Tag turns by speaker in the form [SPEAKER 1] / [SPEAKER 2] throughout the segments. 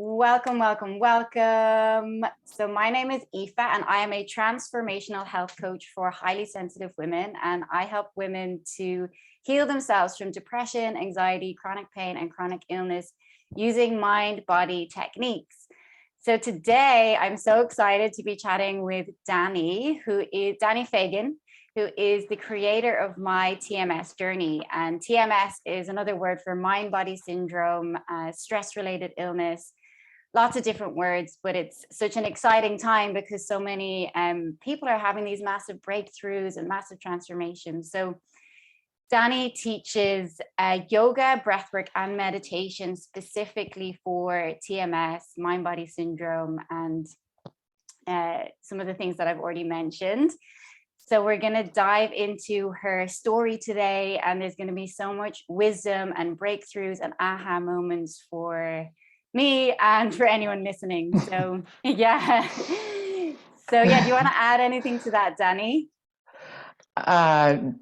[SPEAKER 1] Welcome, welcome, welcome. So my name is Aoife and I am a transformational health coach for highly sensitive women, and I help women to heal themselves from depression, anxiety, chronic pain, and chronic illness using mind-body techniques. So today I'm so excited to be chatting with Dani, who is Dani Fagan, who is the creator of my TMS journey. And TMS is another word for mind-body syndrome, stress-related illness, lots of different words, but it's such an exciting time because so many people are having these massive breakthroughs and massive transformations. So Dani teaches yoga, breathwork, and meditation specifically for TMS, mind-body syndrome, and some of the things that I've already mentioned. So we're going to dive into her story today, and there's going to be so much wisdom and breakthroughs and aha moments for me and for anyone listening. So yeah. So yeah, do you want to add anything to that, Dani?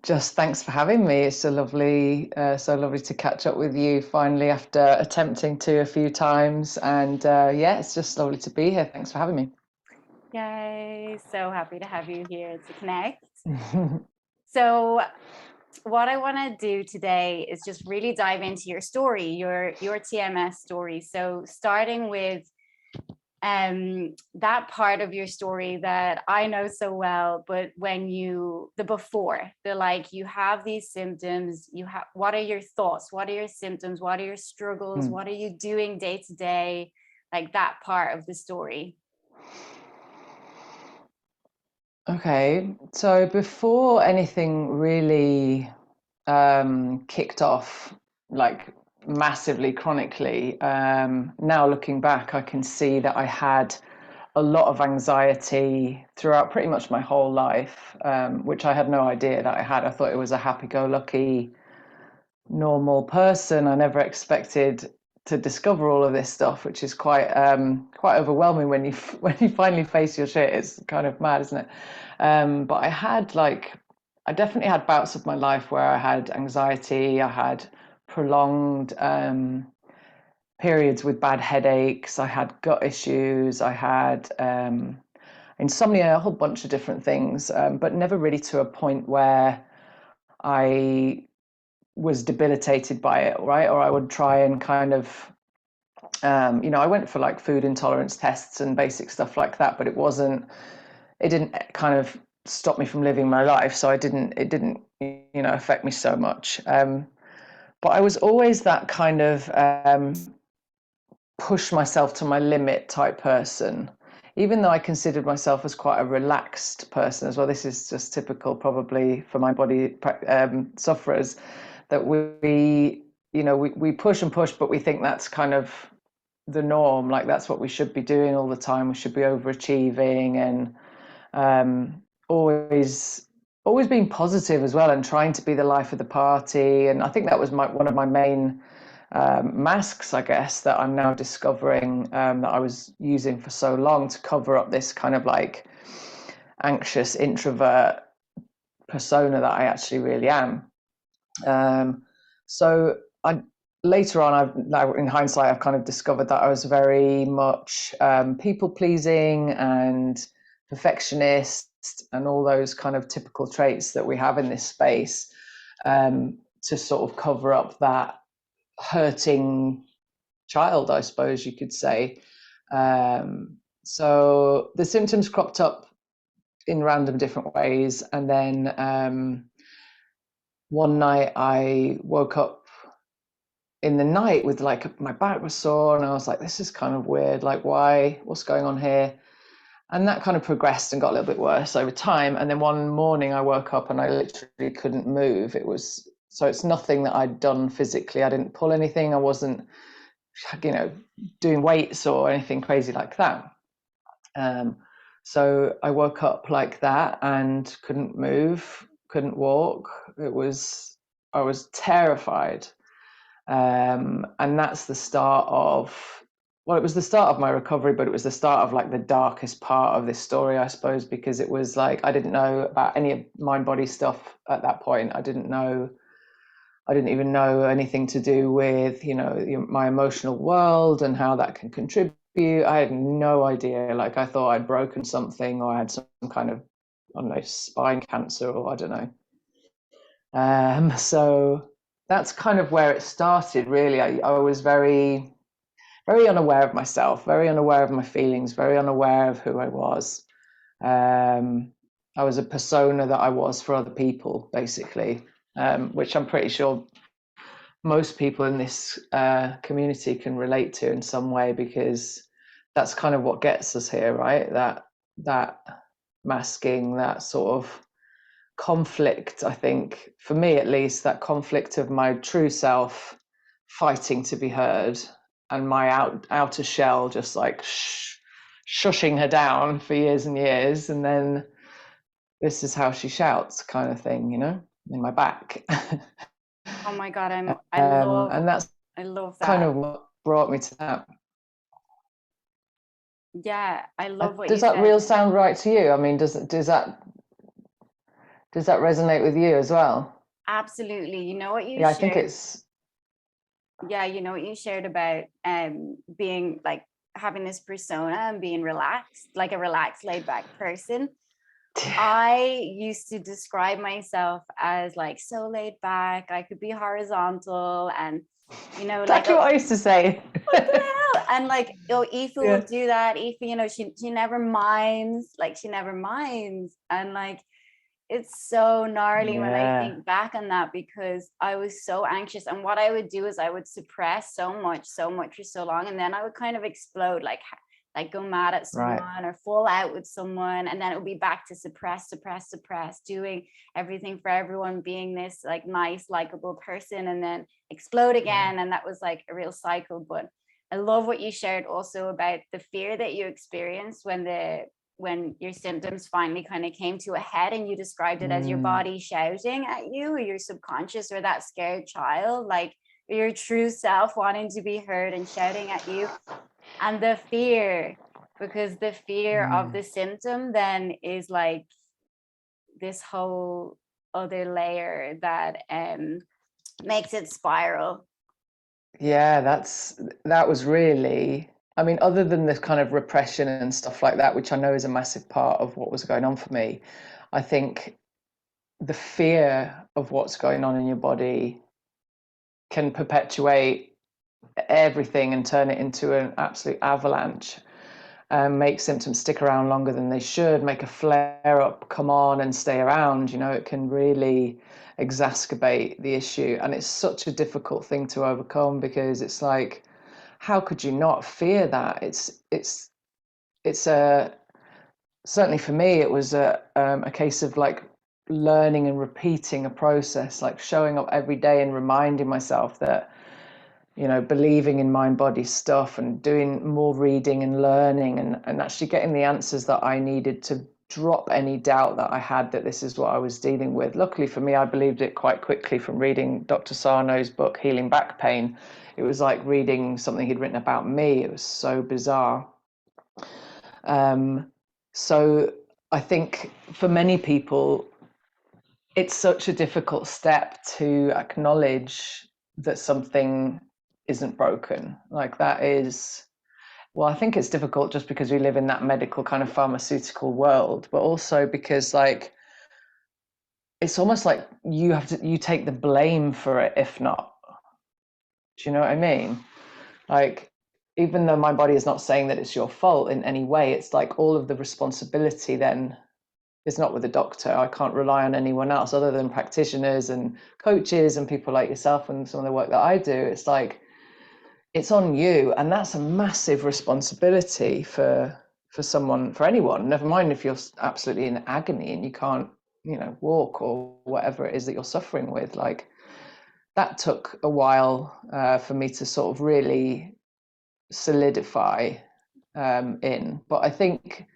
[SPEAKER 2] Just thanks for having me. It's so lovely to catch up with you finally after attempting to a few times. And yeah, it's just lovely to be here. Thanks for having me.
[SPEAKER 1] Yay, so happy to have you here to connect. So what I want to do today is just really dive into your story, your TMS story. So starting with that part of your story that I know so well, but when the before, like you have these symptoms, what are your thoughts? What are your symptoms? What are your struggles? What are you doing day to day? Like that part of the story.
[SPEAKER 2] Okay, so before anything really kicked off, like massively chronically, now looking back, I can see that I had a lot of anxiety throughout pretty much my whole life, which I had no idea that I had. I thought it was a happy-go-lucky, normal person. I never expected to discover all of this stuff, which is quite overwhelming when you finally face your shit. It's kind of mad, isn't it? But I definitely had bouts of my life where I had anxiety. I had prolonged periods with bad headaches. I had gut issues. I had insomnia, a whole bunch of different things, but never really to a point where I was debilitated by it, right? Or I would try and kind of, I went for like food intolerance tests and basic stuff like that, but it didn't kind of stop me from living my life. So it didn't, affect me so much. But I was always that kind of push myself to my limit type person, even though I considered myself as quite a relaxed person as well. This is just typical probably for mind body sufferers, that we push and push, but we think that's kind of the norm. Like that's what we should be doing all the time. We should be overachieving and always being positive as well, and trying to be the life of the party. And I think that was one of my main masks, I guess, that I'm now discovering, that I was using for so long to cover up this kind of like anxious introvert persona that I actually really am. So later on, now in hindsight, I've kind of discovered that I was very much people pleasing and perfectionist and all those kind of typical traits that we have in this space, to sort of cover up that hurting child, I suppose you could say. So the symptoms cropped up in random different ways, and then one night I woke up in the night with like my back was sore, and I was like, this is kind of weird, like what's going on here? And that kind of progressed and got a little bit worse over time. And then one morning I woke up and I literally couldn't move. It's nothing that I'd done physically. I didn't pull anything. I wasn't, doing weights or anything crazy like that. So I woke up like that and couldn't move, couldn't walk. I was terrified. And that's the start of, it was the start of my recovery, but it was the start of like the darkest part of this story, I suppose, because it was like, I didn't know about any of mind body stuff at that point. I didn't know I didn't even know anything to do with, my emotional world and how that can contribute. I had no idea. Like, I thought I'd broken something, or I had some kind of, I don't know, spine cancer, or I don't know. So that's kind of where it started, really. I was very, very unaware of myself, very unaware of my feelings, very unaware of who I was. I was a persona that I was for other people, basically, which I'm pretty sure most people in this community can relate to in some way, because that's kind of what gets us here, right? That masking, that sort of conflict, I think, for me at least, that conflict of my true self fighting to be heard, and my outer shell just like shushing her down for years and years, and then this is how she shouts, kind of thing, in my back.
[SPEAKER 1] Oh my God,
[SPEAKER 2] And that's
[SPEAKER 1] I love
[SPEAKER 2] kind
[SPEAKER 1] that.
[SPEAKER 2] of what brought me to that.
[SPEAKER 1] Yeah, I love what you
[SPEAKER 2] Does that
[SPEAKER 1] said.
[SPEAKER 2] real sound right to you? I mean, does that resonate with you as well?
[SPEAKER 1] Absolutely. You know what you
[SPEAKER 2] Yeah, I think
[SPEAKER 1] shared?
[SPEAKER 2] it's
[SPEAKER 1] Yeah, you know what you shared about being like having this persona and being relaxed, like a relaxed, laid back person. I used to describe myself as like so laid back. I could be horizontal, and like,
[SPEAKER 2] exactly what I used to say.
[SPEAKER 1] what the hell? And like, Aoife will
[SPEAKER 2] Yeah.
[SPEAKER 1] do that. Aoife, she never minds. Like, she never minds. And like, it's so gnarly when I
[SPEAKER 2] Yeah.
[SPEAKER 1] think back on that, because I was so anxious. And what I would do is I would suppress so much for so long. And then I would kind of explode, like go mad at
[SPEAKER 2] Right.
[SPEAKER 1] someone or fall out with someone. And then it would be back to suppress, doing everything for everyone, being this like nice, likable person, and then explode again.
[SPEAKER 2] Yeah.
[SPEAKER 1] And that was like a real cycle. But I love what you shared also about the fear that you experienced when your symptoms finally kind of came to a head, and you described it as your body shouting at you, or your subconscious, or that scared child, like your true self wanting to be heard and shouting at you. And the fear, because the fear of the symptom then is like this whole other layer that makes it spiral.
[SPEAKER 2] Yeah, that was really, I mean, other than this kind of repression and stuff like that, which I know is a massive part of what was going on for me, I think the fear of what's going on in your body can perpetuate everything and turn it into an absolute avalanche, and make symptoms stick around longer than they should, make a flare up come on and stay around. It can really exacerbate the issue. And it's such a difficult thing to overcome, because it's like, how could you not fear that? It's a, certainly for me, it was a case of like learning and repeating a process, like showing up every day and reminding myself that, believing in mind body stuff, and doing more reading and learning, and actually getting the answers that I needed to drop any doubt that I had that this is what I was dealing with. Luckily for me, I believed it quite quickly from reading Dr. Sarno's book, Healing Back Pain. It was like reading something he'd written about me. It was so bizarre. So I think for many people, it's such a difficult step to acknowledge that something isn't broken. Like, that is, well, I think it's difficult just because we live in that medical kind of pharmaceutical world, but also because like it's almost like you take the blame for it if not. Do you know what I mean? Like, even though my body is not saying that it's your fault in any way, it's like all of the responsibility then is not with the doctor. I can't rely on anyone else other than practitioners and coaches and people like yourself and some of the work that I do. It's like, it's on you, and that's a massive responsibility for someone, for anyone, never mind if you're absolutely in agony and you can't walk or whatever it is that you're suffering with. Like, that took a while for me to sort of really solidify in. But I think,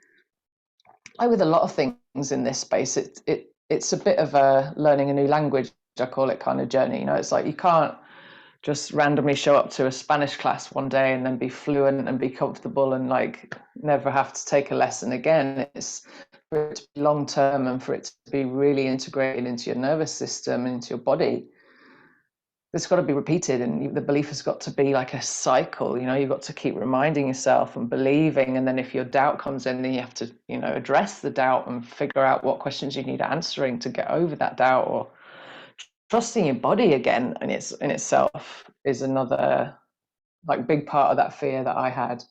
[SPEAKER 2] like with a lot of things in this space, it's a bit of a learning a new language, I call it, kind of journey. It's like you can't just randomly show up to a Spanish class one day and then be fluent and be comfortable and like never have to take a lesson again. It's for it to be long term and for it to be really integrated into your nervous system and into your body. it's got to be repeated, and the belief has got to be like a cycle. You've got to keep reminding yourself and believing, and then if your doubt comes in, then you have to address the doubt and figure out what questions you need answering to get over that doubt. Or trusting your body again in itself is another like big part of that fear that I had.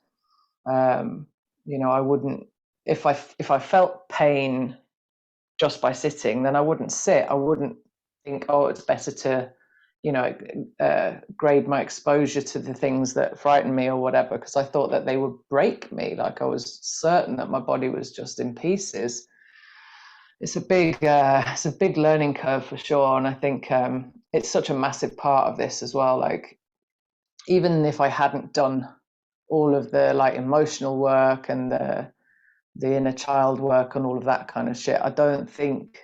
[SPEAKER 2] I wouldn't, if I felt pain just by sitting, then I wouldn't sit. I wouldn't think, oh, it's better to grade my exposure to the things that frighten me or whatever, because I thought that they would break me. Like I was certain that my body was just in pieces. It's a big learning curve for sure, and I think it's such a massive part of this as well. Like even if I hadn't done all of the like emotional work and the inner child work and all of that kind of shit, I think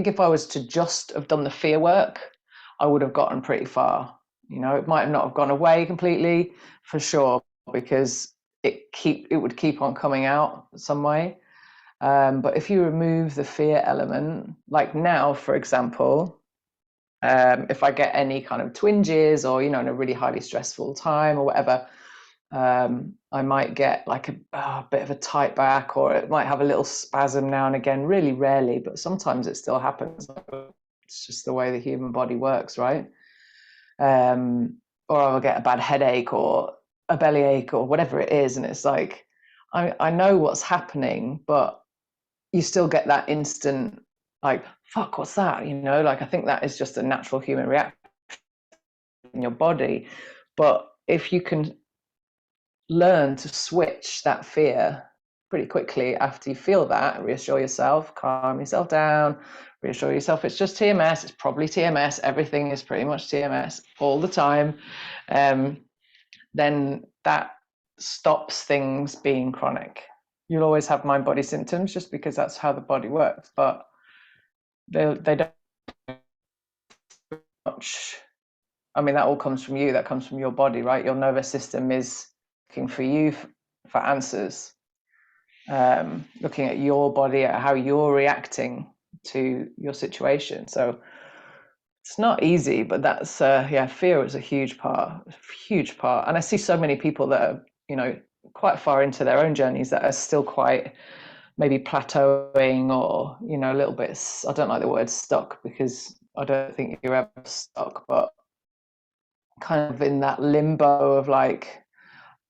[SPEAKER 2] if I was to just have done the fear work, I would have gotten pretty far. It might not have gone away completely, for sure, because it would keep on coming out some way. But if you remove the fear element, like now, for example, if I get any kind of twinges or, in a really highly stressful time or whatever, I might get like a bit of a tight back, or it might have a little spasm now and again, really rarely, but sometimes it still happens. It's just the way the human body works, right? Or I'll get a bad headache or a bellyache or whatever it is. And it's like, I know what's happening, but you still get that instant, like, fuck, what's that? Like, I think that is just a natural human reaction in your body. But if you can learn to switch that fear pretty quickly after you feel that, reassure yourself, calm yourself down, reassure yourself it's just TMS, it's probably TMS, everything is pretty much TMS all the time, then that stops things being chronic. You'll always have mind body symptoms just because that's how the body works, but they don't much. I mean, that all comes from you, that comes from your body, right? Your nervous system is looking for you for answers, looking at your body, at how you're reacting to your situation. So it's not easy, but that's fear is a huge part. And I see so many people that are quite far into their own journeys that are still quite maybe plateauing, or a little bit, I don't like the word stuck, because I don't think you're ever stuck, but kind of in that limbo of like,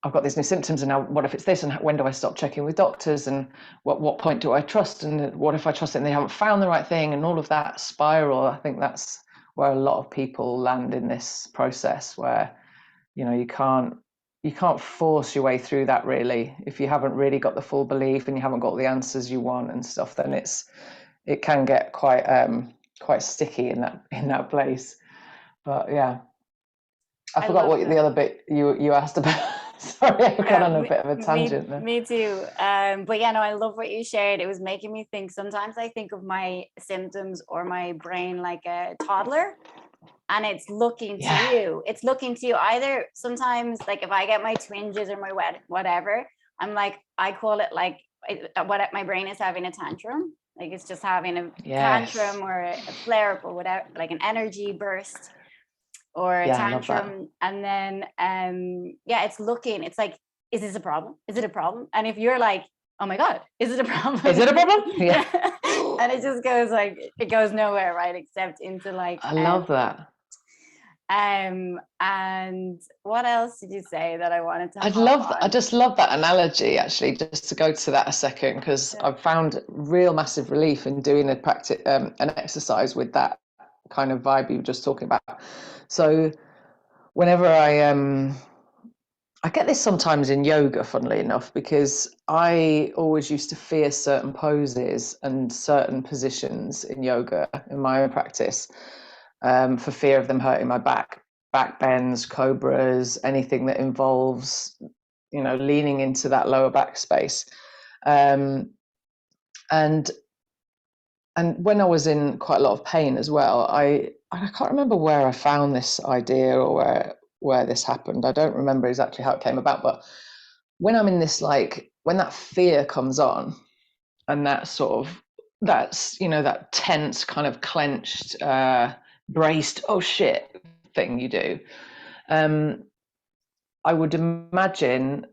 [SPEAKER 2] I've got these new symptoms, and now what if it's this, and when do I stop checking with doctors, and what point do I trust, and what if I trust it and they haven't found the right thing, and all of that spiral. I think that's where a lot of people land in this process, where you can't force your way through that, really. If you haven't really got the full belief and you haven't got the answers you want and stuff, then it can get quite sticky in that place. But yeah, I forgot what the other bit you asked about. Sorry, I've gone on a bit of a tangent there.
[SPEAKER 1] Me too. But yeah, no, I love what you shared. It was making me think. Sometimes I think of my symptoms or my brain like a toddler, and it's looking to you. It's looking to you. Either sometimes, like if I get my twinges or my whatever, I'm like, I call it like what my brain is having a tantrum. Like it's just having a tantrum or a flare up or whatever, like an energy burst or a tantrum. And then it's looking, it's like, is this a problem? Is it a problem? And if you're like, oh my God, is it a problem?
[SPEAKER 2] Is it a problem? Yeah.
[SPEAKER 1] And it just goes like, it goes nowhere, right? Except into like,
[SPEAKER 2] I love that.
[SPEAKER 1] And what else did you say that I wanted to?
[SPEAKER 2] I just love that analogy, actually, just to go to that a second, because I've found real massive relief in doing a practice, an exercise with that kind of vibe you were just talking about. So whenever I get this sometimes in yoga, funnily enough, because I always used to fear certain poses and certain positions in yoga in my own practice, for fear of them hurting my back bends, cobras, anything that involves, leaning into that lower back space. And when I was in quite a lot of pain as well, I can't remember where I found this idea or where this happened. I don't remember exactly how it came about, but when I'm in this, like when that fear comes on, and that sort of, that tense kind of clenched braced, oh shit thing you do. I would imagine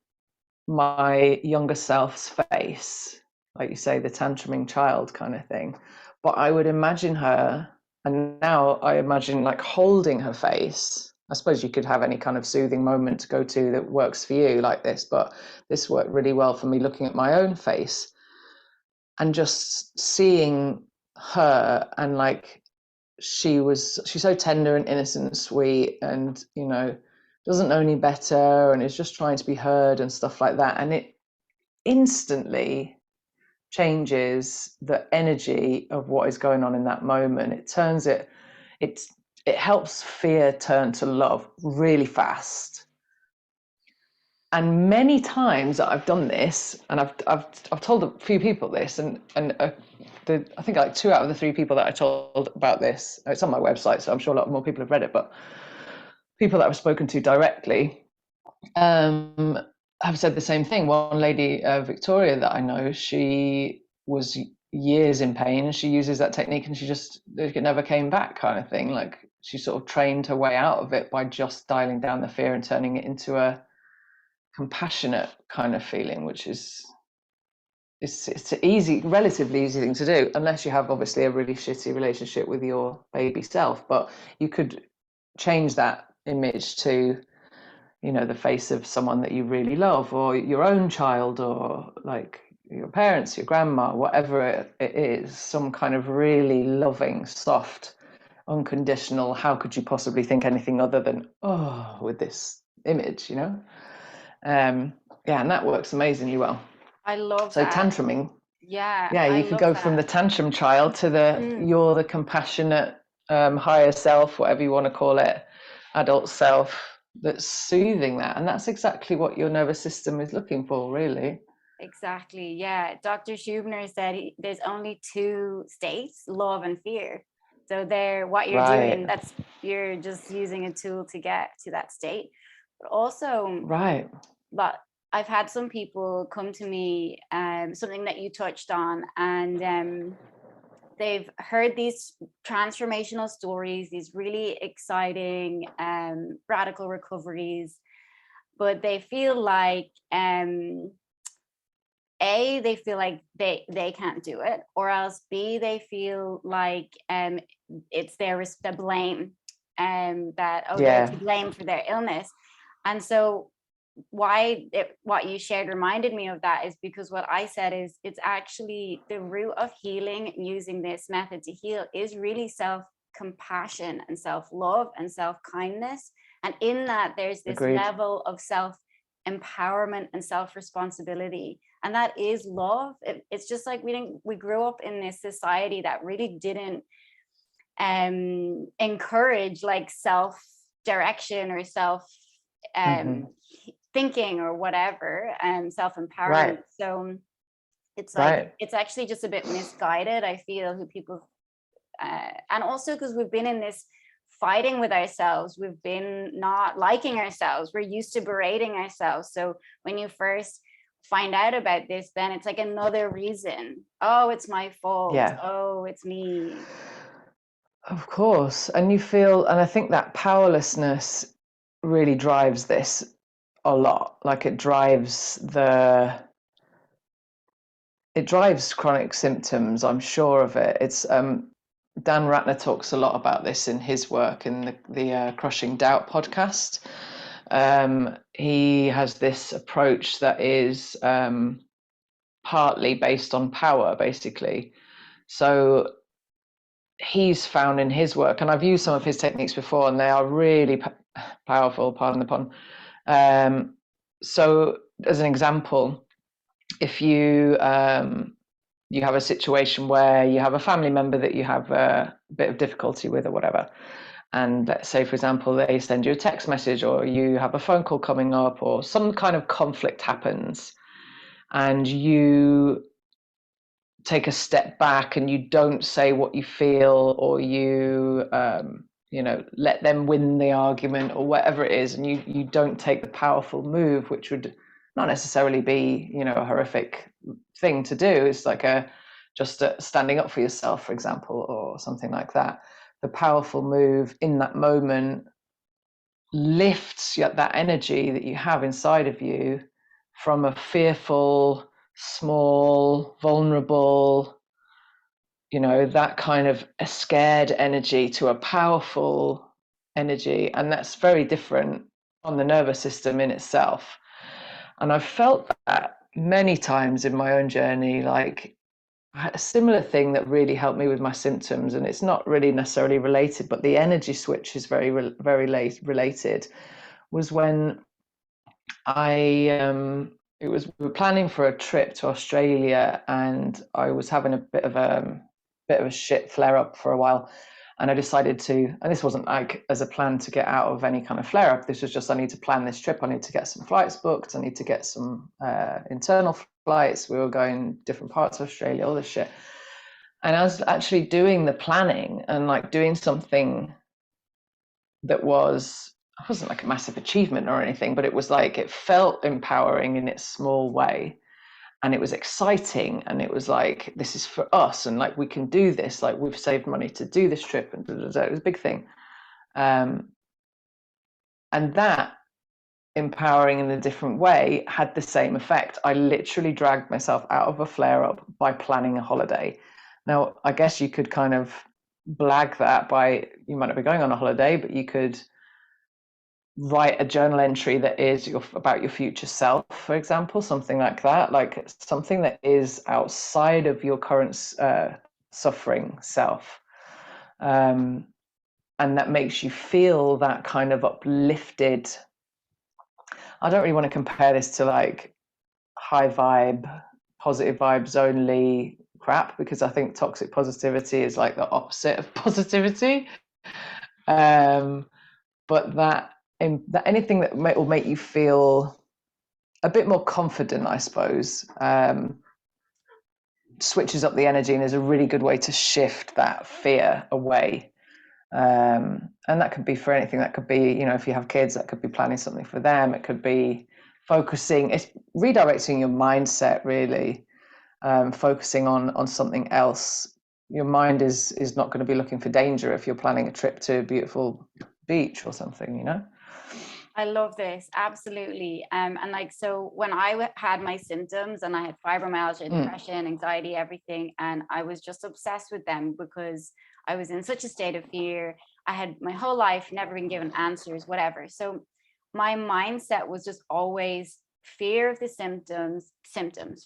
[SPEAKER 2] my younger self's face, like you say, the tantruming child kind of thing. But I would imagine her, and now I imagine like holding her face. I suppose you could have any kind of soothing moment to go to that works for you like this, but this worked really well for me looking at my own face and just seeing her, and like she's so tender and innocent and sweet, and doesn't know any better and is just trying to be heard and stuff like that. And it instantly changes the energy of what is going on in that moment. It helps fear turn to love really fast. And many times that I've done this, and I've told a few people this, and I think like 2 out of the 3 people that I told about this, it's on my website, so I'm sure a lot more people have read it, but people that I've spoken to directly have said the same thing. One lady, Victoria, that I know, she was years in pain, and she uses that technique, and it never came back, kind of thing. Like she sort of trained her way out of it by just dialing down the fear and turning it into a compassionate kind of feeling, which is it's an relatively easy thing to do, unless you have obviously a really shitty relationship with your baby self. But you could change that image to the face of someone that you really love, or your own child, or like your parents, your grandma, whatever it is, some kind of really loving, soft, unconditional, how could you possibly think anything other than, oh, with this image, yeah, and that works amazingly well.
[SPEAKER 1] I love
[SPEAKER 2] So
[SPEAKER 1] that.
[SPEAKER 2] tantruming,
[SPEAKER 1] Yeah,
[SPEAKER 2] yeah,
[SPEAKER 1] I
[SPEAKER 2] you could
[SPEAKER 1] love
[SPEAKER 2] go from
[SPEAKER 1] that.
[SPEAKER 2] the tantrum child to you're the compassionate, higher self, whatever you want to call it, adult self that's soothing that. And that's exactly what your nervous system is looking for, really.
[SPEAKER 1] Exactly. Yeah. Dr. Schubner said there's only 2 states, love and fear. So what you're doing,
[SPEAKER 2] Right.
[SPEAKER 1] you're just using a tool to get to that state. But also,
[SPEAKER 2] Right.
[SPEAKER 1] but I've had some people come to me, something that you touched on, and they've heard these transformational stories, these really exciting, radical recoveries, but they feel like, A, they feel like they can't do it, or else B, they feel like it's the blame, that, oh, they're
[SPEAKER 2] Yeah.
[SPEAKER 1] to blame for their illness. And so what you shared reminded me of that, is because what I said is, it's actually the root of healing. Using this method to heal is really self-compassion and self-love and self-kindness. And in that, there's this
[SPEAKER 2] Agreed.
[SPEAKER 1] level of self-empowerment and self-responsibility, and that is love. It's just like we grew up in this society that really didn't encourage like self-direction or self thinking or whatever, and self-empowerment.
[SPEAKER 2] Right.
[SPEAKER 1] So it's like,
[SPEAKER 2] Right.
[SPEAKER 1] it's actually just a bit misguided, I feel, who people and also because we've been in this fighting with ourselves, we've been not liking ourselves, we're used to berating ourselves. So when you first find out about this, then it's like another reason. Oh, it's my fault.
[SPEAKER 2] Yeah.
[SPEAKER 1] Oh, it's me.
[SPEAKER 2] Of course. And I think that powerlessness really drives this a lot. Like it drives chronic symptoms. I'm sure of it. It's Dan Ratner talks a lot about this in his work in the Crushing Doubt podcast. He has this approach that is partly based on power, basically. So he's found in his work, and I've used some of his techniques before, and they are really powerful, pardon the pun. So as an example, if you you have a situation where you have a family member that you have a bit of difficulty with or whatever, and let's say, for example, they send you a text message, or you have a phone call coming up, or some kind of conflict happens, and you take a step back and you don't say what you feel, or you let them win the argument or whatever it is, and you don't take the powerful move, which would not necessarily be a horrific thing to do. It's like just standing up for yourself, for example, or something like that. the powerful move in that moment lifts that energy that you have inside of you from a fearful, small, vulnerable, that kind of a scared energy to a powerful energy. And that's very different on the nervous system in itself. And I've felt that many times in my own journey. Like, I had a similar thing that really helped me with my symptoms, and it's not really necessarily related, but the energy switch is very related, was when we were planning for a trip to Australia, and I was having a bit of a shit flare up for a while, and I decided to, and this wasn't like as a plan to get out of any kind of flare up. This was just, I need to plan this trip. I need to get some flights booked. I need to get some internal flights. We were going different parts of Australia, all this shit. And I was actually doing the planning and like doing something that wasn't like a massive achievement or anything, but it was like, it felt empowering in its small way. And it was exciting, and it was like, this is for us, and like, we can do this, like, we've saved money to do this trip, and it was a big thing. And that empowering in a different way had the same effect. I literally dragged myself out of a flare-up by planning a holiday. Now, I guess you could kind of blag that by, you might not be going on a holiday, but you could write a journal entry that is about your future self, for example, something like that, like something that is outside of your current suffering self, and that makes you feel that kind of uplifted. I don't really want to compare this to like high vibe, positive vibes only crap, because I think toxic positivity is like the opposite of positivity. But that anything that will make you feel a bit more confident, I suppose, switches up the energy and is a really good way to shift that fear away. And that could be for anything. That could be, if you have kids, that could be planning something for them. It could be focusing, it's redirecting your mindset, really, focusing on something else. Your mind is not going to be looking for danger if you're planning a trip to a beautiful beach or something,
[SPEAKER 1] I love this. Absolutely. And like, so when I had my symptoms and I had fibromyalgia, depression, anxiety, everything, and I was just obsessed with them because I was in such a state of fear. I had my whole life never been given answers, whatever. So my mindset was just always fear of the symptoms,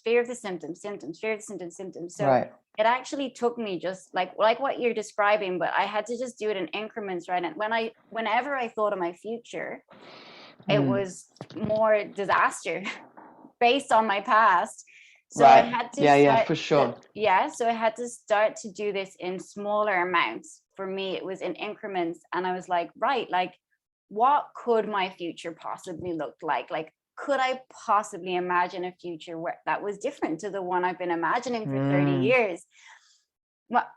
[SPEAKER 1] fear of the symptoms, fear of the symptoms. So right. It actually took me just like what you're describing, but I had to just do it in increments, right? And whenever I thought of my future, it was more disaster based on my past. So right. I had to
[SPEAKER 2] for sure.
[SPEAKER 1] So I had to start to do this in smaller amounts. For me, it was in increments. And I was like, right, like, what could my future possibly look like? Like, could I possibly imagine a future where that was different to the one I've been imagining for 30 years?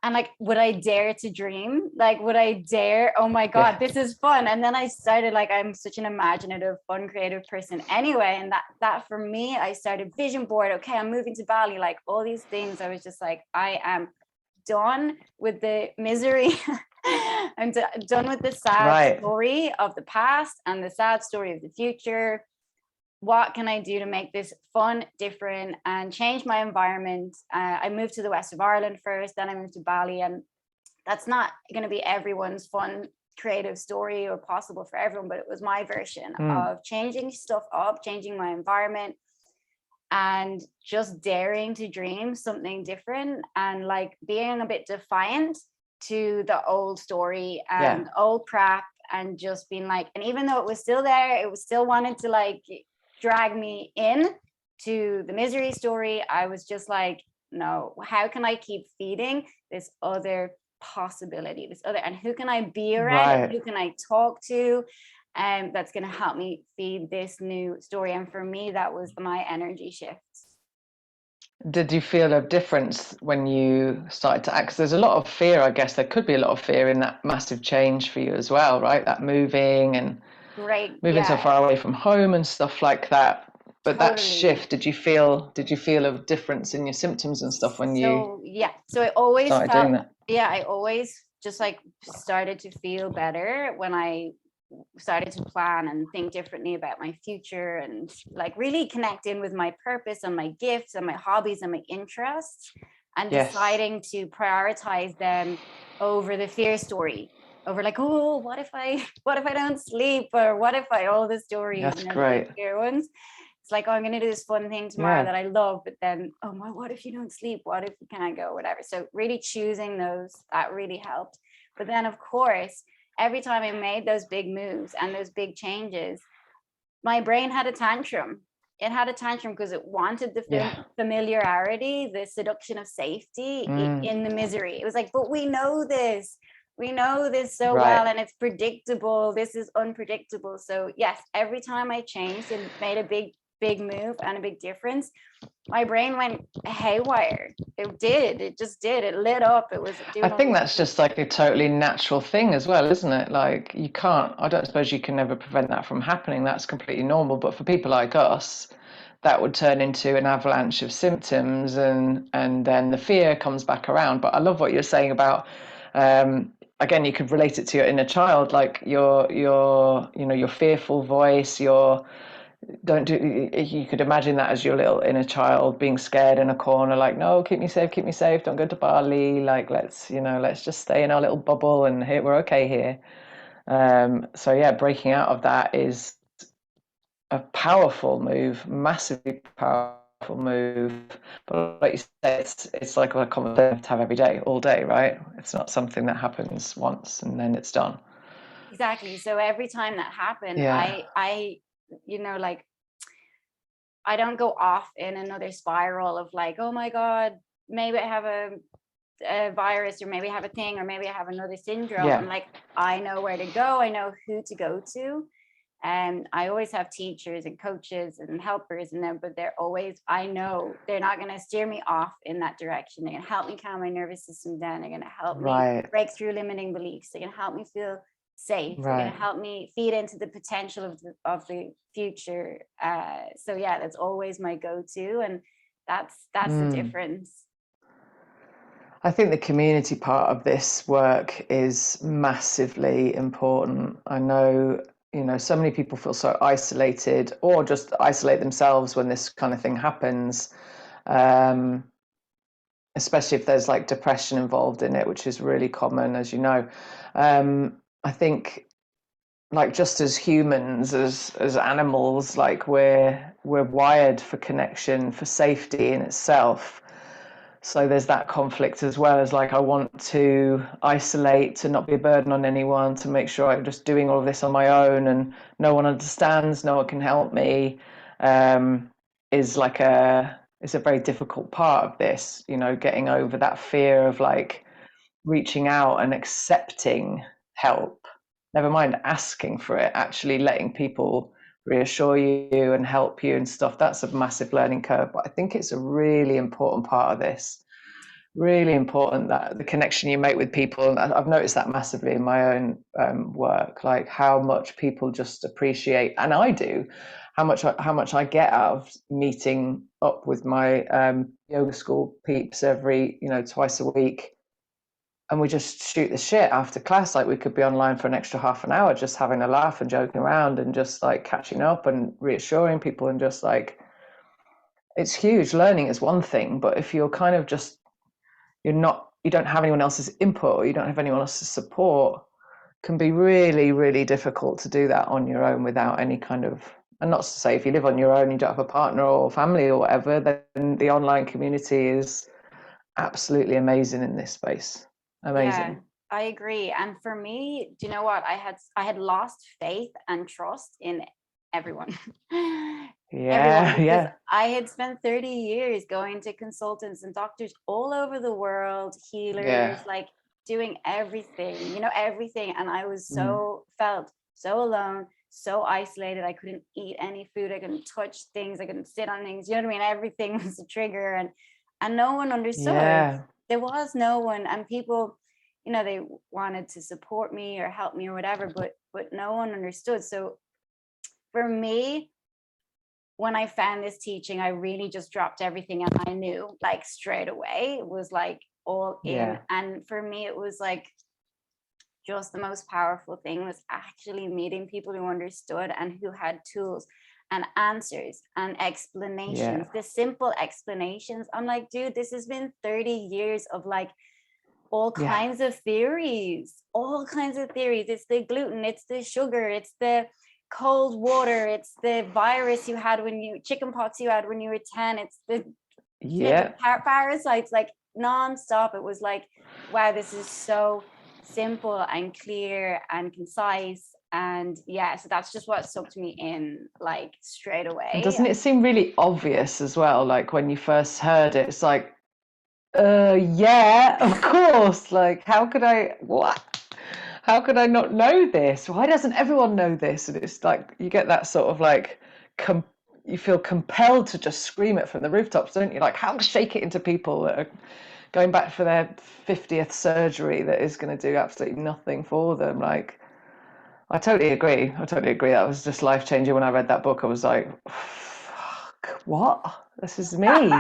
[SPEAKER 1] And like, would I dare to dream? Like, would I dare? Oh my God, this is fun. And then I started, like, I'm such an imaginative, fun, creative person anyway. And that for me, I started vision board. Okay, I'm moving to Bali, like all these things. I was just like, I am done with the misery. I'm done with the sad story of the past and the sad story of the future. What can I do to make this fun, different, and change my environment? I moved to the west of Ireland first, then I moved to Bali, and that's not going to be everyone's fun, creative story or possible for everyone, but it was my version of changing stuff up, changing my environment, and just daring to dream something different, and like being a bit defiant to the old story and old crap, and just being like, and even though it was still there, it was still wanted to like drag me in to the misery story. I was just like, no, how can I keep feeding this other possibility, and who can I be around, and who can I talk to, that's going to help me feed this new story? And for me, that was my energy shift.
[SPEAKER 2] Did you feel a difference when you started to act? Because there's a lot of fear, I guess there could be a lot of fear in that massive change for you as well, right? That moving and moving so far away from home and stuff like that. But that shift, did you feel a difference in your symptoms and stuff when you
[SPEAKER 1] so I always
[SPEAKER 2] started doing that?
[SPEAKER 1] I always just like started to feel better when I started to plan and think differently about my future, and like really connect in with my purpose and my gifts and my hobbies and my interests, and deciding to prioritize them over the fear story, over like, oh, what if I don't sleep, or what if I, all the stories,
[SPEAKER 2] That's
[SPEAKER 1] and then
[SPEAKER 2] great.
[SPEAKER 1] the fear ones. It's like, oh, I'm going to do this fun thing tomorrow that I love, but then, oh my, what if you don't sleep? What if you can't go? Whatever. So really choosing those, that really helped. But then, of course, every time I made those big moves and those big changes, my brain had a tantrum. It had a tantrum because it wanted the familiarity, the seduction of safety in the misery. It was like, but we know this. We know this so well, and it's predictable. This is unpredictable. So yes, every time I changed and made a big move and a big difference, my brain went haywire. It did. It just did. It lit up. It was doing.
[SPEAKER 2] I think that's just like a totally natural thing as well, isn't it? Like you can't, I don't suppose you can never prevent that from happening. That's completely normal. But for people like us, that would turn into an avalanche of symptoms, and then the fear comes back around. But I love what you're saying about, again, you could relate it to your inner child, like your fearful voice, you could imagine that as your little inner child being scared in a corner, like, no, keep me safe, don't go to Bali, like, let's just stay in our little bubble, and here we're okay here. So yeah, breaking out of that is a powerful move, massively powerful move. But like you said, it's like a conversation you have to have every day, all day, right? It's not something that happens once and then it's done.
[SPEAKER 1] Exactly. So every time that happened, I like, I don't go off in another spiral of like, oh my God, maybe I have a virus, or maybe I have a thing, or maybe I have another syndrome. I'm like, I know where to go. I know who to go to. And I always have teachers and coaches and helpers in them, but I know they're not going to steer me off in that direction. They're going to help me calm my nervous system down. They're going to help me break through limiting beliefs. They're going to help me feel safe. They're going to help me feed into the potential of the future. So yeah, that's always my go-to, and that's the difference.
[SPEAKER 2] I think the community part of this work is massively important. I know, so many people feel so isolated, or just isolate themselves when this kind of thing happens, especially if there's like depression involved in it, which is really common, as you know. I think, like, just as humans, as animals, like we're wired for connection, for safety in itself. So there's that conflict as well, as like, I want to isolate, to not be a burden on anyone, to make sure I'm just doing all of this on my own and no one understands, no one can help me, is a very difficult part of this, getting over that fear of like reaching out and accepting help. Never mind asking for it, actually letting people reassure you and help you and stuff. That's a massive learning curve, but I think it's a really important part of this. Really important, that the connection you make with people. And I've noticed that massively in my own work, like how much people just appreciate, and I do, how much I get out of meeting up with my yoga school peeps every twice a week, and we just shoot the shit after class. Like, we could be online for an extra half an hour just having a laugh and joking around and just like catching up and reassuring people, and just like, it's huge. Learning is one thing, but if you're kind of just, you don't have anyone else's input, or you don't have anyone else's support, can be really, really difficult to do that on your own without any kind of, and not to say if you live on your own, you don't have a partner or family or whatever, then the online community is absolutely amazing in this space. Amazing.
[SPEAKER 1] Yeah, I agree. And for me, do you know what? I had lost faith and trust in everyone. Everyone, because I had spent 30 years going to consultants and doctors all over the world, healers, like doing everything, everything. And I was felt so alone, so isolated. I couldn't eat any food. I couldn't touch things. I couldn't sit on things. You know what I mean? Everything was a trigger, and no one understood. There was no one, and people, they wanted to support me or help me or whatever, but no one understood. So for me, when I found this teaching, I really just dropped everything, and I knew like straight away. It was like all in. And for me, it was like just the most powerful thing was actually meeting people who understood and who had tools and answers and explanations, the simple explanations. I'm like, dude, this has been 30 years of like all kinds of theories, all kinds of theories. It's the gluten, it's the sugar, it's the cold water, it's the virus you had when you, chickenpox you had when you were 10, it's the parasites, like non-stop. It was like, wow, this is so simple and clear and concise. And yeah, so that's just what sucked me in like straight away.
[SPEAKER 2] And doesn't it seem really obvious as well? Like when you first heard it, it's like, yeah, of course. Like, how could I not know this? Why doesn't everyone know this? And it's like, you get that sort of like, you feel compelled to just scream it from the rooftops, don't you? Like, how to shake it into people that are going back for their 50th surgery that is going to do absolutely nothing for them. Like, I totally agree. That was just life-changing when I read that book. I was like, fuck, what? This is me.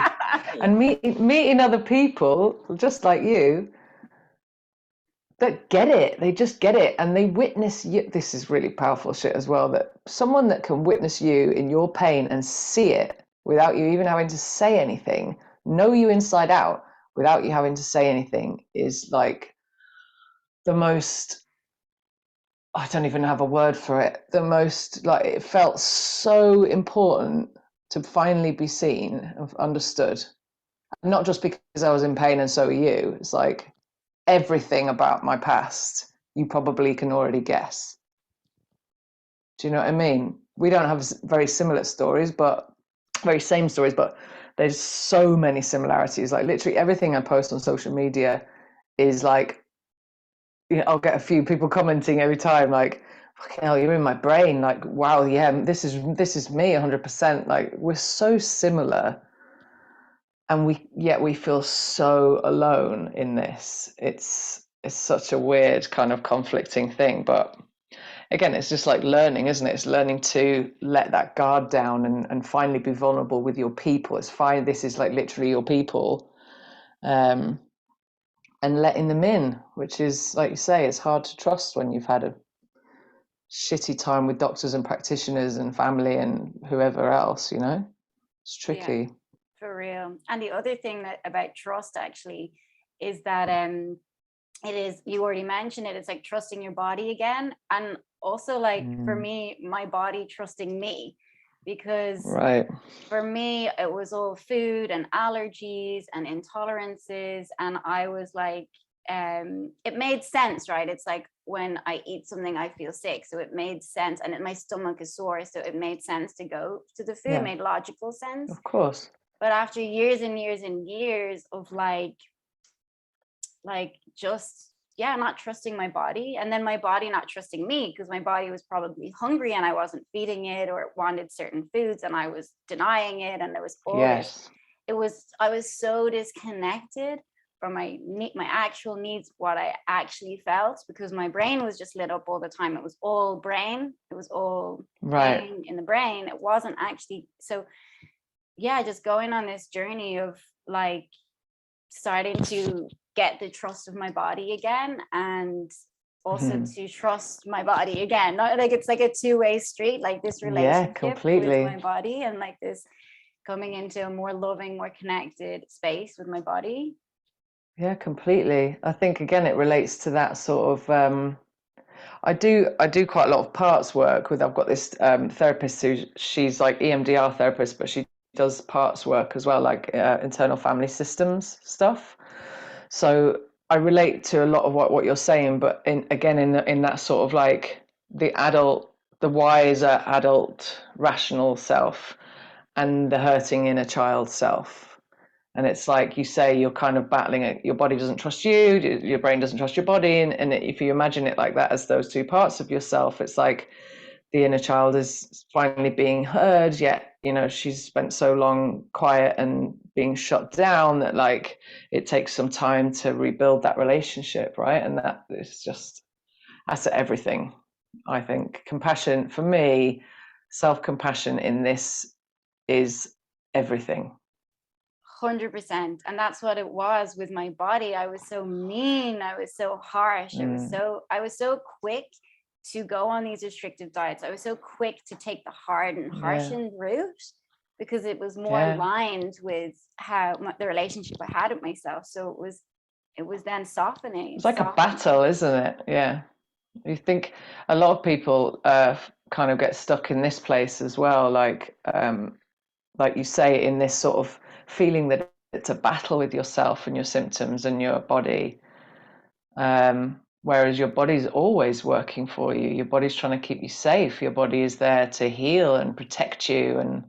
[SPEAKER 2] And meeting other people just like you that get it. They just get it, and they witness you. This is really powerful shit as well, that someone that can witness you in your pain and see it without you even having to say anything, know you inside out without you having to say anything, is like the most, I don't even have a word for it. The most, like, it felt so important to finally be seen and understood. Not just because I was in pain and so are you. It's like everything about my past, you probably can already guess. Do you know what I mean? We don't have very similar stories, but very same stories, but there's so many similarities. Like literally everything I post on social media is like, you know, I'll get a few people commenting every time, like, fucking hell, you're in my brain. Like, wow, yeah, this is me 100%. Like, we're so similar, and we feel so alone in this. It's such a weird kind of conflicting thing, but again, it's just like learning, isn't it? It's learning to let that guard down and finally be vulnerable with your people. It's fine. This is like literally your people. And letting them in, which is, like you say, it's hard to trust when you've had a shitty time with doctors and practitioners and family and whoever else, you know? It's tricky.
[SPEAKER 1] Yeah, for real. And the other thing that about trust actually is that it is, you already mentioned it, it's like trusting your body again. And also like for me, my body trusting me, because for me it was all food and allergies and intolerances, and I was like, it made sense, right? It's like when I eat something I feel sick, so it made sense, and my stomach is sore, so it made sense to go to the food. Made logical sense,
[SPEAKER 2] of course.
[SPEAKER 1] but after years and years and years of like just not trusting my body, and then my body not trusting me, because my body was probably hungry and I wasn't feeding it, or it wanted certain foods and I was denying it, and there was all this. I was so disconnected from my actual needs, what I actually felt, because my brain was just lit up all the time. It was all brain, it was all pain in the brain. It wasn't actually. So yeah, just going on this journey of like starting to get the trust of my body again, and also to trust my body again. Not like it's like a two-way street, like this relationship with my body, and like this coming into a more loving, more connected space with my body.
[SPEAKER 2] Yeah, completely. I think again it relates to that sort of I do quite a lot of parts work with, I've got this therapist who, she's like EMDR therapist, but she does parts work as well, like internal family systems stuff. So I relate to a lot of what you're saying, but in that sort of like the wiser adult rational self and the hurting inner child self. And it's like you say, you're kind of battling it. Your body doesn't trust you, your brain doesn't trust your body. And if you imagine it like that as those two parts of yourself, it's like the inner child is finally being heard, yet, you know, she's spent so long quiet and being shut down that like it takes some time to rebuild that relationship, right? And that is just, that's everything. I think compassion for me, self-compassion in this is everything.
[SPEAKER 1] 100%. And that's what it was with my body. I was so mean. I was so harsh. I was so quick to go on these restrictive diets. I was so quick to take the hard and harshened route because it was more aligned with the relationship I had with myself. So it was then softening.
[SPEAKER 2] It's like a battle, isn't it? Yeah. You think a lot of people kind of get stuck in this place as well, like you say, in this sort of feeling that it's a battle with yourself and your symptoms and your body. Whereas your body's always working for you. Your body's trying to keep you safe. Your body is there to heal and protect you, and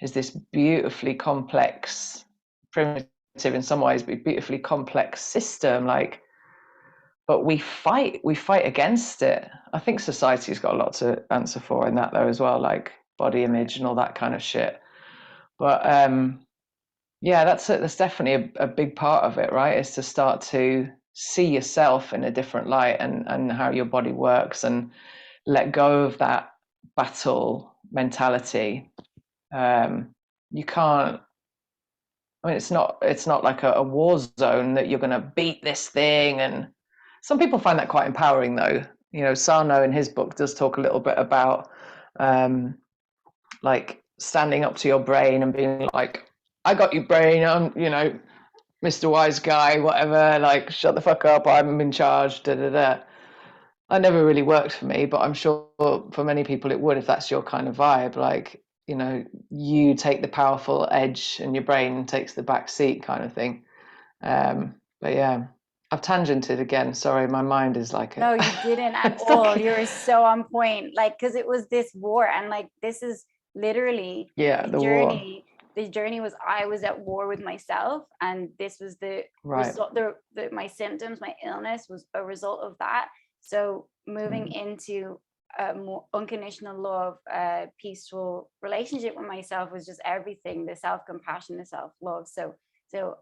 [SPEAKER 2] is this beautifully complex, primitive in some ways, but beautifully complex system. But we fight against it. I think society's got a lot to answer for in that though as well, like body image and all that kind of shit. But that's definitely a big part of it, right? Is to start to see yourself in a different light and how your body works, and let go of that battle mentality. You can't. I mean, it's not like a war zone that you're going to beat this thing. And some people find that quite empowering, though. You know, Sarno in his book does talk a little bit about like standing up to your brain and being like, I got you, brain. I'm, Mr. Wise Guy, whatever, like, shut the fuck up, I'm in charge, da da da. That never really worked for me, but I'm sure for many people it would if that's your kind of vibe. Like, you take the powerful edge and your brain takes the back seat kind of thing. But yeah, I've tangented again. Sorry, my mind is like...
[SPEAKER 1] No, you didn't at all. You were so on point. Like, because it was this war, and like, this is literally
[SPEAKER 2] the
[SPEAKER 1] journey.
[SPEAKER 2] War.
[SPEAKER 1] The journey was, I was at war with myself, and this was the result. My symptoms, my illness was a result of that. So moving into a more unconditional love, peaceful relationship with myself was just everything. The self-compassion, the self-love. So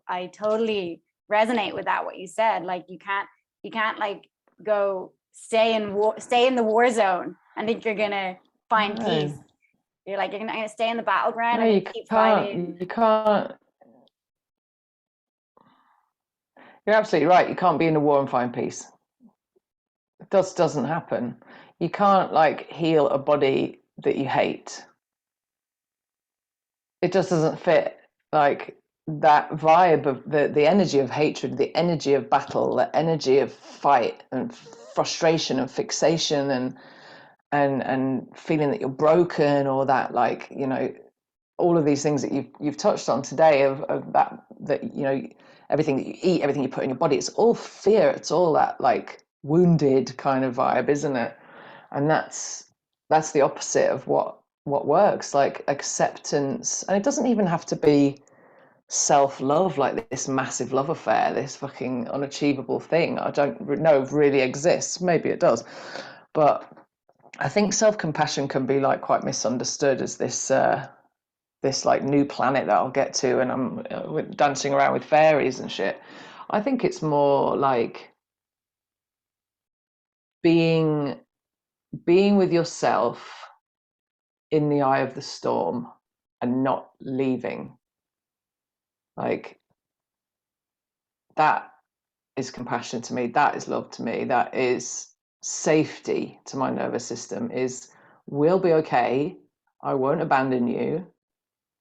[SPEAKER 1] I totally resonate with that. What you said, like, you can't like go stay in the war zone and think you're gonna find peace. You're like, you're gonna stay in the battleground and keep fighting.
[SPEAKER 2] You can't. You're absolutely right. You can't be in a war and find peace. It doesn't happen. You can't like heal a body that you hate. It just doesn't fit. Like, that vibe of the energy of hatred, the energy of battle, the energy of fight and frustration and fixation and feeling that you're broken, or that, like, all of these things that you've touched on today of that everything that you eat, everything you put in your body, it's all fear. It's all that like wounded kind of vibe, isn't it? And that's the opposite of what works, like acceptance. And it doesn't even have to be self-love, like this massive love affair, this fucking unachievable thing. I don't know if really exists. Maybe it does, but I think self-compassion can be like quite misunderstood as this like new planet that I'll get to, and I'm dancing around with fairies and shit. I think it's more like being with yourself in the eye of the storm and not leaving. Like, that is compassion to me. That is love to me. That is safety to my nervous system. Is, we'll be okay. I won't abandon you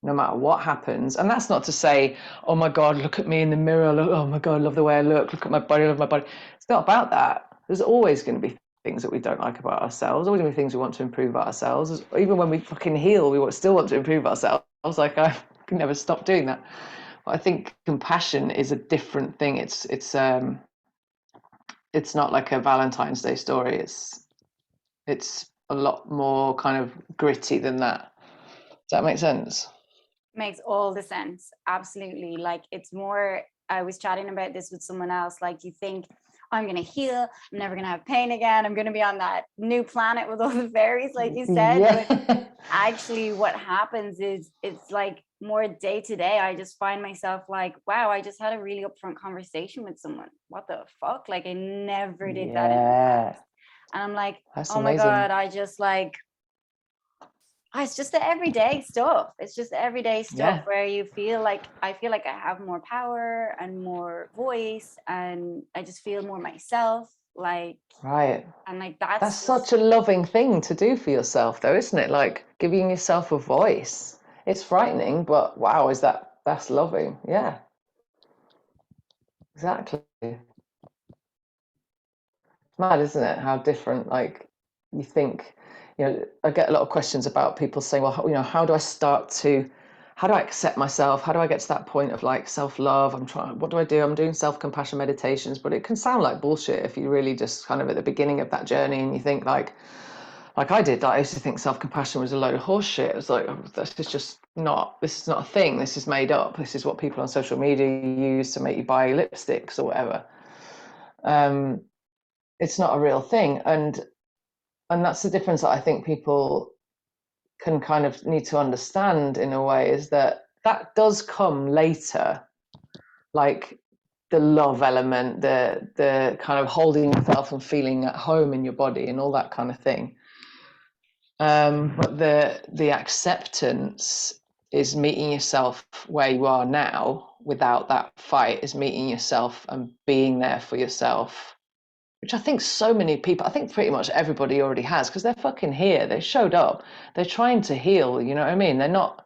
[SPEAKER 2] no matter what happens. And that's not to say, oh my God, look at me in the mirror. Look, oh my God, I love the way I look. Look at my body, I love my body. It's not about that. There's always going to be things that we don't like about ourselves. Always going to be things we want to improve about ourselves. Even when we fucking heal, we still want to improve ourselves. Like, I can never stop doing that. But I think compassion is a different thing. It's not like a Valentine's Day story. It's a lot more kind of gritty than that. Does that make sense?
[SPEAKER 1] Makes all the sense. Absolutely. Like, it's more, I was chatting about this with someone else. Like, you think, I'm going to heal, I'm never going to have pain again, I'm going to be on that new planet with all the fairies, like you said.
[SPEAKER 2] Yeah.
[SPEAKER 1] But actually what happens is, it's like more day to day. I just find myself like, wow, I just had a really upfront conversation with someone. What the fuck? Like, I never did that in the past. And I'm like, that's oh amazing. My God, I just like, it's just the everyday stuff. It's just the everyday stuff
[SPEAKER 2] Yeah.
[SPEAKER 1] where you feel like, I feel like I have more power and more voice, and I just feel more myself. Like,
[SPEAKER 2] Right.
[SPEAKER 1] and like
[SPEAKER 2] That's
[SPEAKER 1] that's
[SPEAKER 2] such
[SPEAKER 1] just,
[SPEAKER 2] a loving thing to do for yourself, though, isn't it? Like giving yourself a voice. It's frightening, but wow, that's loving. Yeah, exactly. Mad, isn't it? How different, like, you think, I get a lot of questions about people saying, well, how do I how do I accept myself? How do I get to that point of like self-love? What do I do? I'm doing self-compassion meditations, but it can sound like bullshit if you really just kind of at the beginning of that journey and you think like I did, I used to think self-compassion was a load of horse shit. It was like, oh, this is not a thing. This is made up. This is what people on social media use to make you buy lipsticks or whatever. It's not a real thing. And that's the difference that I think people can kind of need to understand in a way, is that does come later. Like the love element, the kind of holding yourself and feeling at home in your body and all that kind of thing. But the acceptance is meeting yourself where you are now without that fight, is meeting yourself and being there for yourself, which I think so many people, I think pretty much everybody already has, because they're fucking here. They showed up. They're trying to heal. You know what I mean? They're not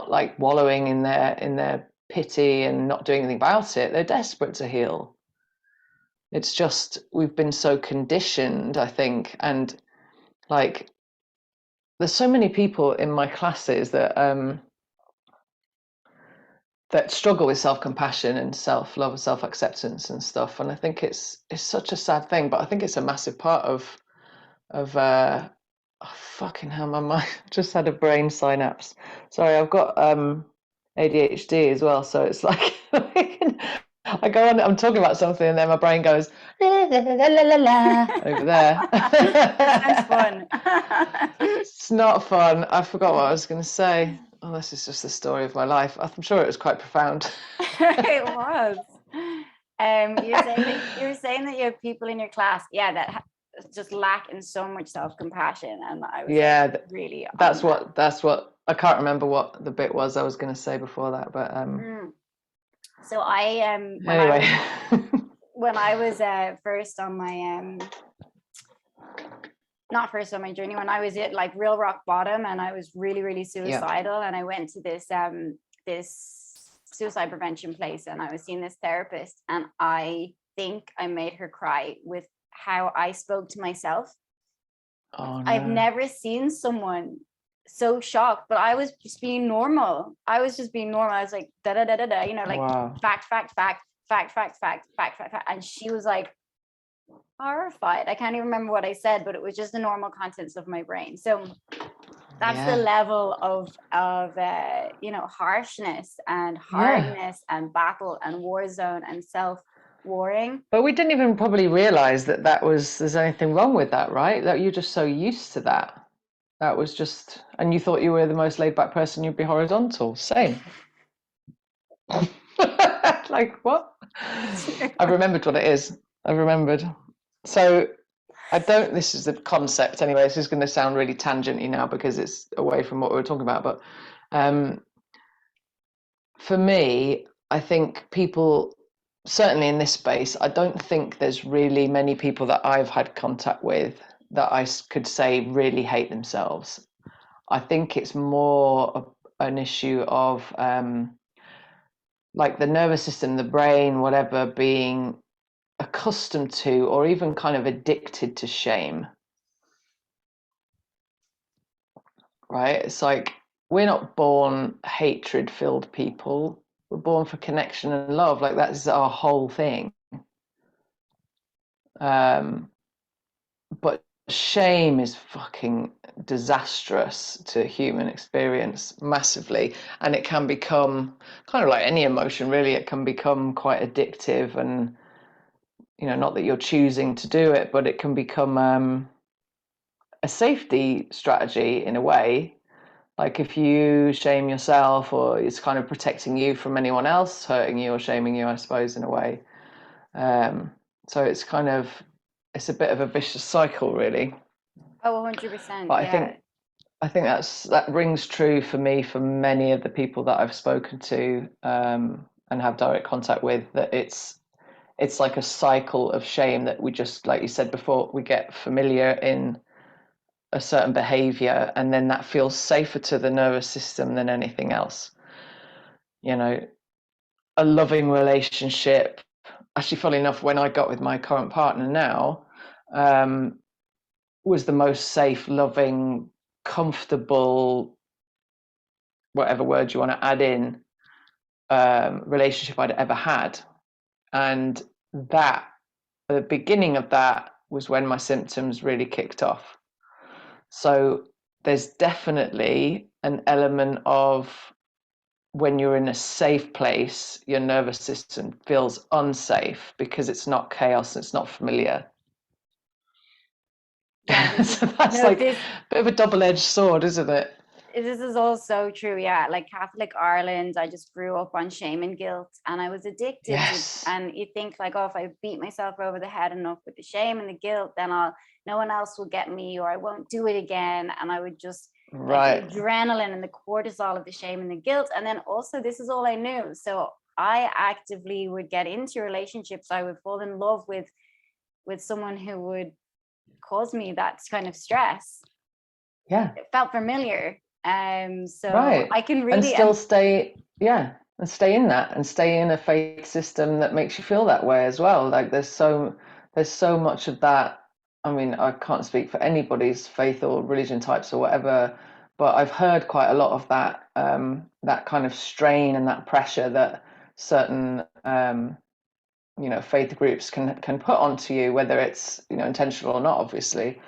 [SPEAKER 2] like wallowing in their pity and not doing anything about it. They're desperate to heal. It's just we've been so conditioned, I think, and like there's so many people in my classes that struggle with self-compassion and self-love and self-acceptance and stuff, and I think it's such a sad thing, but I think it's a massive part of oh, fucking hell, my mind just had a brain synapse. Sorry, I've got ADHD as well, so it's like I go on, I'm talking about something and then my brain goes la, la, la, la, la, la, over there.
[SPEAKER 1] that sounds fun.
[SPEAKER 2] It's not fun. I forgot what I was going to say. Oh, this is just the story of my life. I'm sure it was quite profound.
[SPEAKER 1] It was. You're saying that you have people in your class, yeah, that just lack in so much self-compassion, and I was
[SPEAKER 2] Yeah,
[SPEAKER 1] like, really on
[SPEAKER 2] that's
[SPEAKER 1] that.
[SPEAKER 2] what I can't remember what the bit was I was going to say before that, but
[SPEAKER 1] So I
[SPEAKER 2] anyway.
[SPEAKER 1] when I was first on my not first on my journey, when I was at like real rock bottom and I was really, really suicidal, and I went to this suicide prevention place and I was seeing this therapist, and I think I made her cry with how I spoke to myself.
[SPEAKER 2] Oh, no.
[SPEAKER 1] I've never seen someone so shocked, but I was just being normal. I was like da da da da da, like
[SPEAKER 2] wow.
[SPEAKER 1] fact, and she was like horrified. I can't even remember what I said, but it was just the normal contents of my brain. So that's the level of harshness and hardness and battle and war zone and self-warring.
[SPEAKER 2] But we didn't even probably realize that there's anything wrong with that, right? That you're just so used to that. That was just, and you thought you were the most laid back person, you'd be horizontal. Same. Like, what? I remembered what it is. I remembered. So this is the concept anyway. This is going to sound really tangenty now because it's away from what we were talking about. But for me, I think people, certainly in this space, I don't think there's really many people that I've had contact with that I could say really hate themselves. I think it's more an issue of like the nervous system, the brain, whatever, being accustomed to or even kind of addicted to shame. Right? It's like we're not born hatred-filled people. We're born for connection and love. Like that's our whole thing. But shame is fucking disastrous to human experience massively, and it can become kind of like any emotion really. It can become quite addictive, and not that you're choosing to do it, but it can become a safety strategy in a way. Like if you shame yourself, or it's kind of protecting you from anyone else hurting you or shaming you, I suppose, in a way. So it's a bit of a vicious cycle, really.
[SPEAKER 1] Oh, 100%.
[SPEAKER 2] But
[SPEAKER 1] Yeah.
[SPEAKER 2] I think that rings true for me, for many of the people that I've spoken to and have direct contact with, that it's like a cycle of shame that we just, like you said before, we get familiar in a certain behavior, and then that feels safer to the nervous system than anything else. You know, a loving relationship, actually, funny enough, when I got with my current partner now, was the most safe, loving, comfortable, whatever word you want to add in, relationship I'd ever had. And that, the beginning of that was when my symptoms really kicked off. So there's definitely an element of, when you're in a safe place, your nervous system feels unsafe because it's not chaos, it's not familiar.
[SPEAKER 1] Yeah,
[SPEAKER 2] So that's
[SPEAKER 1] no,
[SPEAKER 2] like a bit of a double-edged sword, isn't it?
[SPEAKER 1] this is all so true. Yeah, like Catholic Ireland, I just grew up on shame and guilt, and I was addicted to.
[SPEAKER 2] Yes.
[SPEAKER 1] And you think like, oh, if I beat myself over the head enough with the shame and the guilt, then no one else will get me, or I won't do it again. And I would just, like, the
[SPEAKER 2] Right.
[SPEAKER 1] adrenaline and the cortisol of the shame and the guilt. And then also, this is all I knew. So I actively would get into relationships. I would fall in love with someone who would cause me that kind of stress.
[SPEAKER 2] Yeah.
[SPEAKER 1] It felt familiar. So
[SPEAKER 2] Right.
[SPEAKER 1] I can
[SPEAKER 2] And
[SPEAKER 1] really,
[SPEAKER 2] still stay, yeah, and stay in that, and stay in a faith system that makes you feel that way as well. Like there's so much of that. I mean, I can't speak for anybody's faith or religion types or whatever, but I've heard quite a lot of that, that kind of strain and that pressure that certain faith groups can put onto you, whether it's intentional or not, obviously.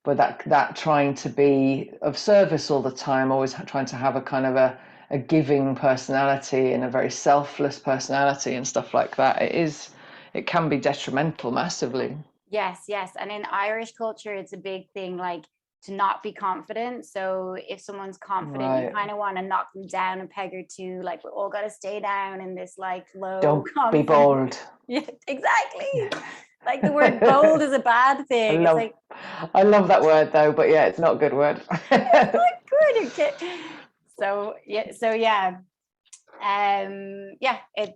[SPEAKER 2] But that trying to be of service all the time, always trying to have a kind of a giving personality and a very selfless personality and stuff like that, it can be detrimental massively.
[SPEAKER 1] yes, yes. And in Irish culture, it's a big thing, like, to not be confident. So if someone's confident, you
[SPEAKER 2] Right.
[SPEAKER 1] kind of want to knock them down a peg or two. Like, we all got to stay down in this like low
[SPEAKER 2] Don't be
[SPEAKER 1] confidence.
[SPEAKER 2] bold.
[SPEAKER 1] Yeah, exactly. Like the word bold is a bad
[SPEAKER 2] I
[SPEAKER 1] thing. It's
[SPEAKER 2] love
[SPEAKER 1] like,
[SPEAKER 2] I love that word though, but yeah, it's not a good word.
[SPEAKER 1] it's not good. You can't. So yeah.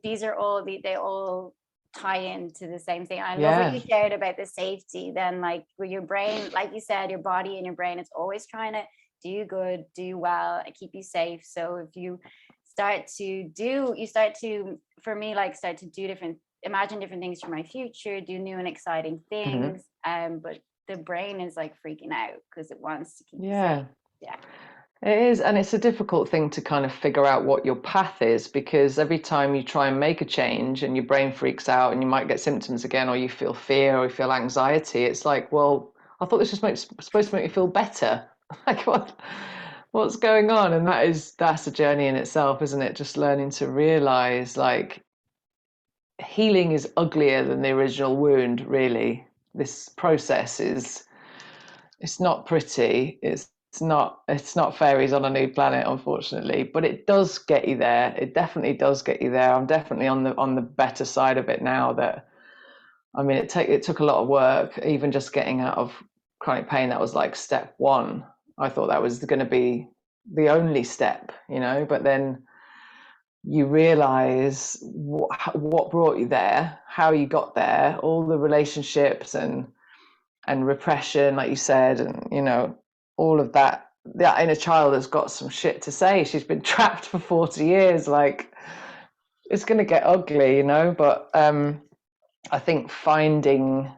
[SPEAKER 1] These are all they all tie into the same thing. I love what
[SPEAKER 2] Yeah.
[SPEAKER 1] you shared about the safety. Then, like, with your brain, like you said, your body and your brain, it's always trying to do good, do well, and keep you safe. So if you start to, for me, like, start to imagine different things for my future, do new and exciting
[SPEAKER 2] Mm-hmm.
[SPEAKER 1] things. But the brain is like freaking out because it wants to keep you
[SPEAKER 2] Yeah.
[SPEAKER 1] safe. Yeah.
[SPEAKER 2] It is, and it's a difficult thing to kind of figure out what your path is, because every time you try and make a change and your brain freaks out and you might get symptoms again, or you feel fear or you feel anxiety, it's like, well, I thought this was supposed to make me feel better. Like what's going on? And that's a journey in itself, isn't it? Just learning to realize, like, healing is uglier than the original wound, really. This process it's not pretty. It's not fairies on a new planet, unfortunately, but it does get you there. It definitely does get you there. I'm definitely on the better side of it now. That, I mean, it took a lot of work, even just getting out of chronic pain. That was like step one. I thought that was going to be the only step, but then you realize what brought you there, how you got there, all the relationships and repression, like you said, and all of that. That inner child has got some shit to say. She's been trapped for 40 years. Like, it's going to get ugly, but I think finding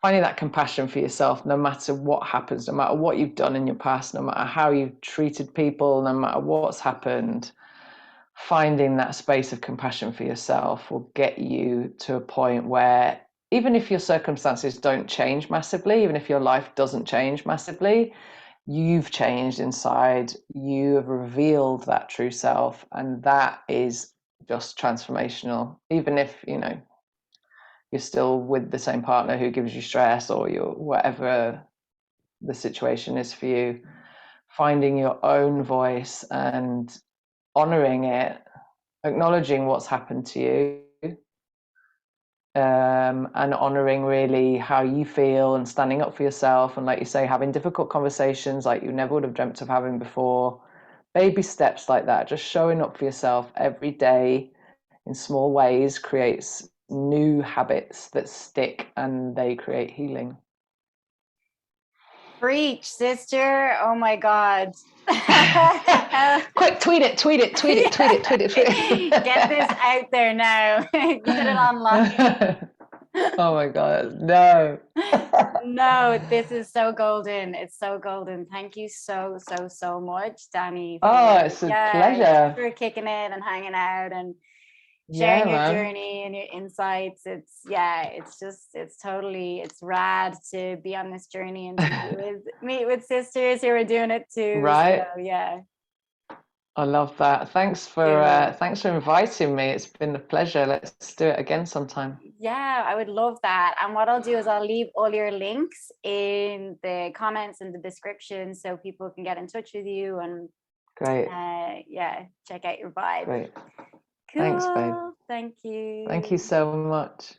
[SPEAKER 2] that compassion for yourself, no matter what happens, no matter what you've done in your past, no matter how you've treated people, no matter what's happened, finding that space of compassion for yourself will get you to a point where, even if your circumstances don't change massively, even if your life doesn't change massively, you've changed inside. You have revealed that true self, and that is just transformational. Even if you're still with the same partner who gives you stress, or you're whatever the situation is for you, finding your own voice and honoring it, acknowledging what's happened to you, and honoring really how you feel and standing up for yourself, and like you say, having difficult conversations like you never would have dreamt of having before. Baby steps like that, just showing up for yourself every day in small ways creates new habits that stick, and they create healing.
[SPEAKER 1] Preach, sister. Oh my God.
[SPEAKER 2] Quick, tweet it.
[SPEAKER 1] Get this out there now. Get it online.
[SPEAKER 2] Oh my God, no.
[SPEAKER 1] No, this is so golden. It's so golden. Thank you so much, Dani,
[SPEAKER 2] Oh, it's a pleasure.
[SPEAKER 1] for kicking it and hanging out and
[SPEAKER 2] Yeah,
[SPEAKER 1] sharing your
[SPEAKER 2] man.
[SPEAKER 1] journey and your insights. It's rad to be on this journey and to meet with sisters who are doing it too.
[SPEAKER 2] Right.
[SPEAKER 1] So yeah.
[SPEAKER 2] I love that. Thanks for inviting me. It's been a pleasure. Let's do it again sometime.
[SPEAKER 1] Yeah, I would love that. And what I'll do is I'll leave all your links in the comments and the description so people can get in touch with you and
[SPEAKER 2] great.
[SPEAKER 1] Check out your vibe.
[SPEAKER 2] Great.
[SPEAKER 1] Cool.
[SPEAKER 2] Thanks, babe.
[SPEAKER 1] Thank you.
[SPEAKER 2] Thank you so much.